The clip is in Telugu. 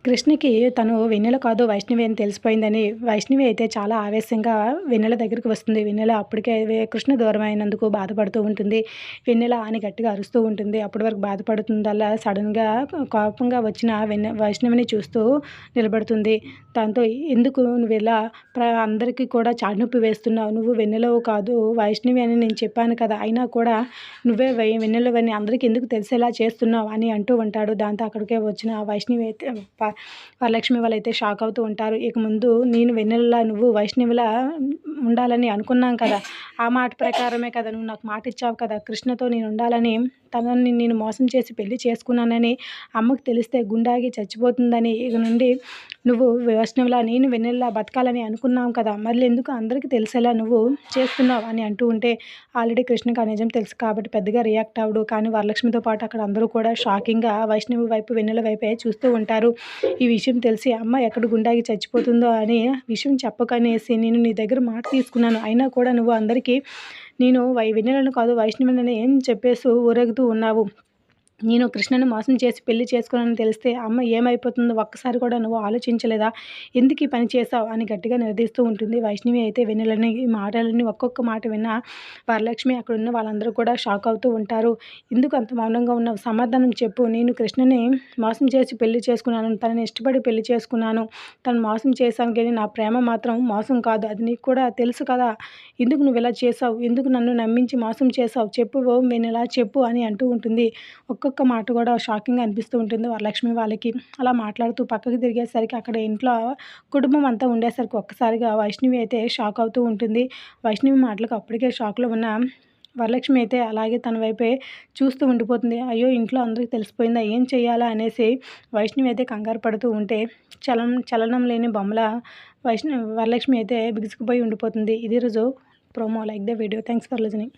కృష్ణకి తను వెన్నెల కాదు వైష్ణవి అని తెలిసిపోయిందని, వైష్ణవి అయితే చాలా ఆవేశంగా వెన్నెల దగ్గరికి వస్తుంది. వెన్నెల అప్పటికే కృష్ణ దూరమైనందుకు బాధపడుతూ ఉంటుంది. వెన్నెల అని గట్టిగా అరుస్తూ ఉంటుంది. అప్పటి వరకు బాధపడుతుందల్లా సడన్‌గా కోపంగా వచ్చిన వైష్ణవిని చూస్తూ నిలబడుతుంది. దాంతో "ఎందుకు నువ్విలా అందరికీ కూడా చాటింపు వేస్తున్నావు? నువ్వు వెన్నెలవు కాదు వైష్ణవి అని నేను చెప్పాను కదా! అయినా కూడా నువ్వే వెన్నెలవని అందరికి ఎందుకు తెలిసేలా చేస్తున్నావు?" అని అంటూ ఉంటాడు. దాంతో అక్కడికే వచ్చిన వైష్ణవి అయితే వరలక్ష్మి వాళ్ళైతే షాక్ అవుతూ ఉంటారు. ఇక ముందు నేను వెన్నెలలా నువ్వు వైష్ణవిలా ఉండాలని అనుకున్నాం కదా! ఆ మాట ప్రకారమే కదా నువ్వు నాకు మాట ఇచ్చావు కదా! కృష్ణతో నేను ఉండాలని, తనని నేను మోసం చేసి పెళ్లి చేసుకున్నానని అమ్మకు తెలిస్తే గుండాగి చచ్చిపోతుందని, ఇక నుండి నువ్వు వైష్ణవిలా నేను వెన్నెలలా బతకాలని అనుకున్నాం కదా! మళ్ళెందుకు అందరికీ తెలిసేలా నువ్వు చేస్తున్నావు అని అంటూ ఉంటే, ఆల్రెడీ కృష్ణకి ఆ నిజం తెలుసు కాబట్టి పెద్దగా రియాక్ట్ అవ్వడు. కానీ వరలక్ష్మితో పాటు అక్కడ అందరూ కూడా షాకింగ్‌గా వైష్ణవి వైపు, వెన్నెల వైపే చూస్తూ ఉంటారు. ఈ విషయం తెలిసి అమ్మ ఎక్కడ గుండాగి చచ్చిపోతుందో అని విషయం చెప్పకనేసి నేను నీ దగ్గర మాట తీసుకున్నాను. అయినా కూడా నువ్వు అందరికీ నేను వెన్నెలను కాదు వైష్ణవినని ఏం చెప్పేసి ఊరేగుతూ ఉన్నావు. నేను కృష్ణని మోసం చేసి పెళ్లి చేసుకున్నానని తెలిస్తే అమ్మ ఏమైపోతుందో ఒక్కసారి కూడా నువ్వు ఆలోచించలేదా? ఎందుకు ఈ పని చేశావు? అని గట్టిగా నిలదీస్తూ ఉంటుంది. వైష్ణవి అయితే వెన్నెలని ఈ మాటలన్నీ ఒక్కొక్క మాట విన్న వరలక్ష్మి అక్కడున్న వాళ్ళందరూ కూడా షాక్ అవుతూ ఉంటారు. ఎందుకు అంత మౌనంగా ఉన్నావు? సమాధానం చెప్పు. నేను కృష్ణని మోసం చేసి పెళ్లి చేసుకున్నాను. తనని ఇష్టపడి పెళ్లి చేసుకున్నాను. తను మోసం చేశాను కానీ నా ప్రేమ మాత్రం మోసం కాదు. అది నీకు కూడా తెలుసు కదా! ఎందుకు నువ్విలా చేశావు? ఎందుకు నన్ను నమ్మించి మోసం చేశావు? చెప్పు వెన్నెల చెప్పు అని అంటూ ఉంటుంది. ఒక్కొక్క మాట కూడా షాకింగ్‌గా అనిపిస్తూ ఉంటుంది వరలక్ష్మి వాళ్ళకి. అలా మాట్లాడుతూ పక్కకి తిరిగేసరికి అక్కడ ఇంట్లో కుటుంబం అంతా ఉండేసరికి ఒక్కసారిగా వైష్ణవి అయితే షాక్ అవుతూ ఉంటుంది. వైష్ణవి మాటలకు అప్పటికే షాక్‌లో ఉన్న వరలక్ష్మి అయితే అలాగే తన వైపే చూస్తూ ఉండిపోతుంది. అయ్యో! ఇంట్లో అందరికి తెలిసిపోయిందా? ఏం చేయాలా? అనేసి వైష్ణవి అయితే కంగారు పడుతూ ఉంటే చలనం లేని బొమ్మల వరలక్ష్మి అయితే బిగుసుకుపోయి ఉండిపోతుంది. ఇది ఈరోజు promo. Like the video. Thanks for listening.